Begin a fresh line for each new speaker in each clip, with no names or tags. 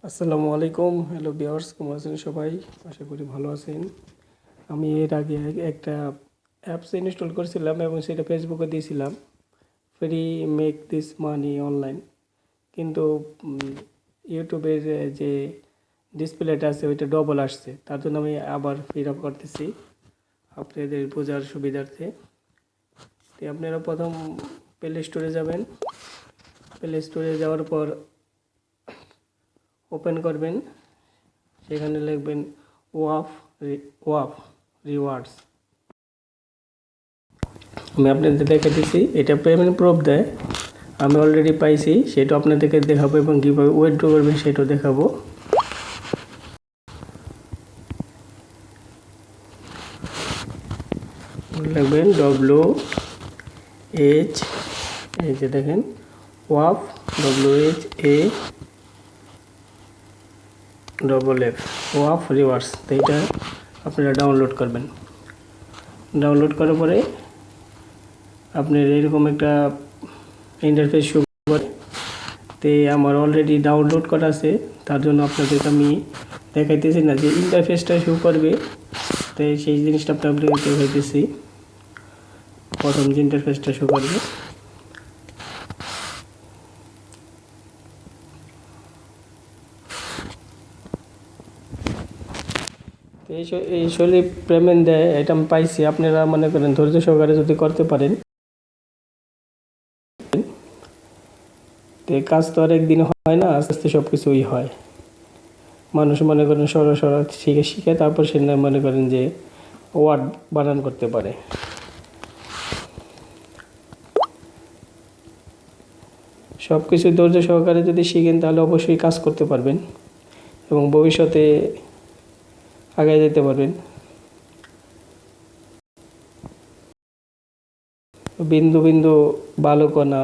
আসসালামু আলাইকুম। Hello viewers, কেমন আছেন সবাই? আশা করি ভালো আছেন। আমি এর আগে একটা অ্যাপস ইনস্টল করেছিলাম এবং সেটা ফেসবুকে দিয়েছিলাম, free make this money online. কিন্তু ইউটিউবের যে ডিসপ্লেটা আছে ওইটা ডবল আসছে, তার জন্য আমি আবার ফিল আপ করতেছি আপনাদের বোঝার সুবিধার্থে। তো আপনারা প্রথম প্লে স্টোরে যাবেন। প্লে স্টোরে যাওয়ার পর ওপেন করবেন, সেখানে লিখবেন ওয়াফ ওয়াফ রিওয়ার্ডস। আমি আপনাদের দেখে দিচ্ছি, এটা পেমেন্ট প্রুফ দেয়, আমি অলরেডি পাইছি, সেটা আপনাদেরকে দেখাবো এবং কীভাবে উইথড্র করবেন সেটাও দেখাবো। লিখবেন WH, এই যে দেখেন ওয়াফ WHAFF ওয়াফ রিওয়ার্ডস। তো এটা আপনারা ডাউনলোড করবেন। ডাউনলোড করার পরে আপনার এরকম একটা ইন্টারফেস শো করে। তো আমার অলরেডি ডাউনলোড করা আছে, তার জন্য আপনাদেরকে আমি দেখাইতেছি না যে ইন্টারফেসটা শো করবে। তো সেই জিনিসটা আপনাদেরকে দেখাইতেছি। প্রথম যে ইন্টারফেসটা শো করবে, তো এই শৈলী পেমেন্ট দেয়, এটা আমি পাইছি। আপনারা মনে করেন ধৈর্য সহকারে যদি করতে পারেন, তো কাজ তো আর একদিন হয় না, আস্তে আস্তে সব কিছুই হয়। মানুষ মনে করেন সরা শিখে তারপর সে মনে করেন যে ওয়ার্ড বানান করতে পারে। সব কিছু ধৈর্য সহকারে যদি শিখেন তাহলে অবশ্যই কাজ করতে পারবেন এবং ভবিষ্যতে আগায় যেতে পারবেন। বিন্দু বিন্দু বালুকণা,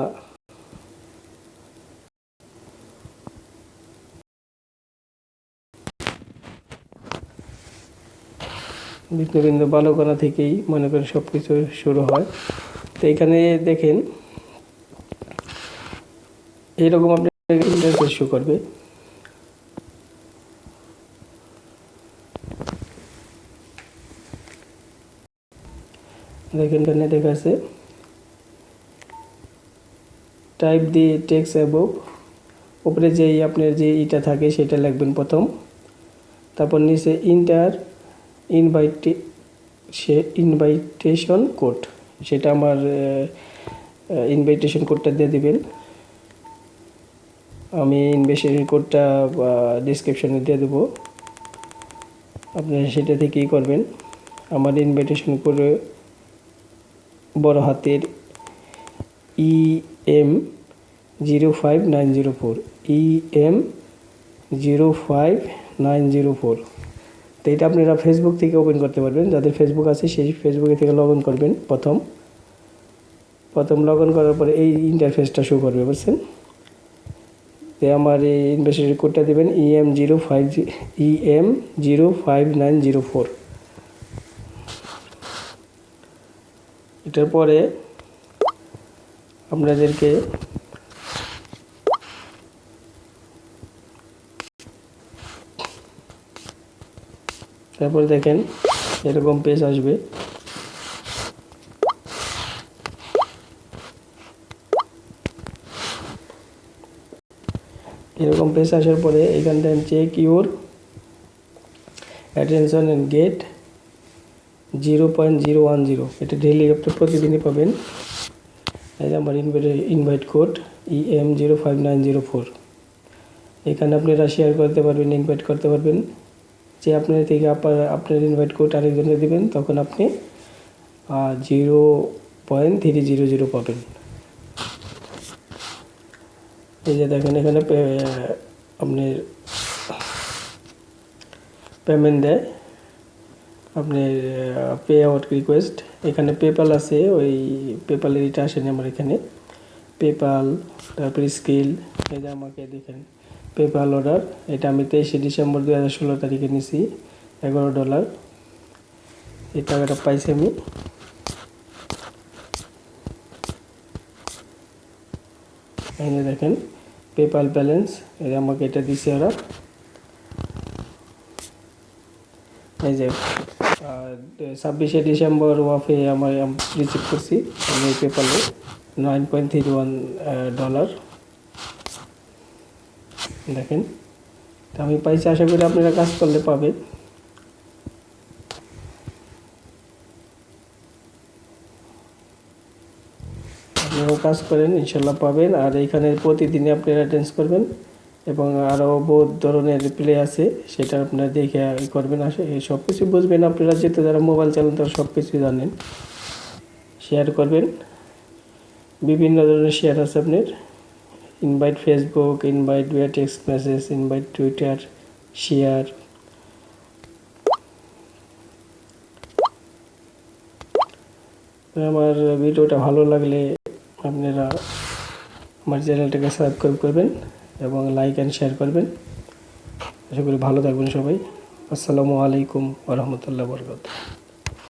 বিন্দু বিন্দু বালুকণা থেকেই মনে করেন সব কিছু শুরু হয়। তো এখানে দেখেন এইরকম আপনার ইন্টারফেস শো করবে। দেখেন এখানে দেখা আছে টাইপ দি টেক্সট অ্যাবভ। উপরে যেই আপনার যে ইটা থাকে সেটা লিখবেন প্রথম, তারপর নিচে ইনভাইটেশন কোড, সেটা আমার ইনভাইটেশন কোডটা দিয়ে দিবেন। আমি ইনভাইটেশন কোডটা ডিসক্রিপশনে দিয়ে দেবো, আপনারা সেটা থেকেই করবেন। আমার ইনভাইটেশন কোডে বড় হাতের EM05904 EM05904। তো এটা আপনারা ফেসবুক থেকে ওপেন করতে পারবেন। যাদের ফেসবুক আছে সেই ফেসবুকে থেকে লগ ইন করবেন। প্রথম লগ ইন করার পরে এই ইন্টারফেসটা শো করবে, বুঝছেন? তো আমার এই ইনভেস্টের কোডটা দেবেন EM05904। এটার পরে আপনাদেরকে তারপরে দেখেন এরকম পেজ আসবে। এরকম পেজ আসার পরে এখান থেকে check your attention and get 0.010। এটা ডেইলি আপনি প্রতিদিনই পাবেন। এই যে আমার ইনভাইট কোড EM05904। এখানে আপনারা শেয়ার করতে পারবেন, ইনভাইট করতে পারবেন। যে আপনার থেকে আপনার ইনভাইট কোড আরেকজনকে দেবেন, তখন আপনি 0.300 পাবেন। এই যে দেখেন এখানে আপনার পেমেন্ট দেয়, আপনার পে আউট রিকোয়েস্ট। এখানে পেপাল আছে, ওই পেপালের এটা আসেনি আমার এখানে। পেপাল, তারপরে স্কিল। এই যে আমাকে দেখেন পেপাল অর্ডার, এটা আমি 23শে ডিসেম্বর 2016 তারিখে নিছি $11। এই টাকাটা পাইছি আমি। এই যে দেখেন পেপাল ব্যালেন্স, এই আমাকে এটা দিছে ওরা। এই যে 26শে ডিসেম্বর ওয়াফে আমার রিসিভ করছি আমি পেপালে $9.31 দেখেন। তো আমি পাইছি, আশা করি আপনারা কাজ করলে পাবেন। আপনারাও কাজ করেন, ইনশাল্লাহ পাবেন। আর এইখানে প্রতিদিনই আপনারা অ্যাটেন্ড করবেন এবং আরও বহুত ধরনের প্লে আছে, সেটা আপনারা দেখে করবেন। সব কিছু বুঝবেন আপনারা, যেহেতু যারা মোবাইল চালান তারা সব কিছু জানেন। শেয়ার করবেন, বিভিন্ন ধরনের শেয়ার আছে আপনার, invite Facebook, invite via text message, invite Twitter, share. আমার ভিডিওটা ভালো লাগলে আপনারা আমার চ্যানেলটাকে সাবস্ক্রাইব করবেন এবং লাইক অ্যান্ড শেয়ার করবেন। আশা করি ভালো থাকবেন সবাই। আসসালামু আলাইকুম ওয়া রাহমাতুল্লাহি ওয়া বারাকাতুহু।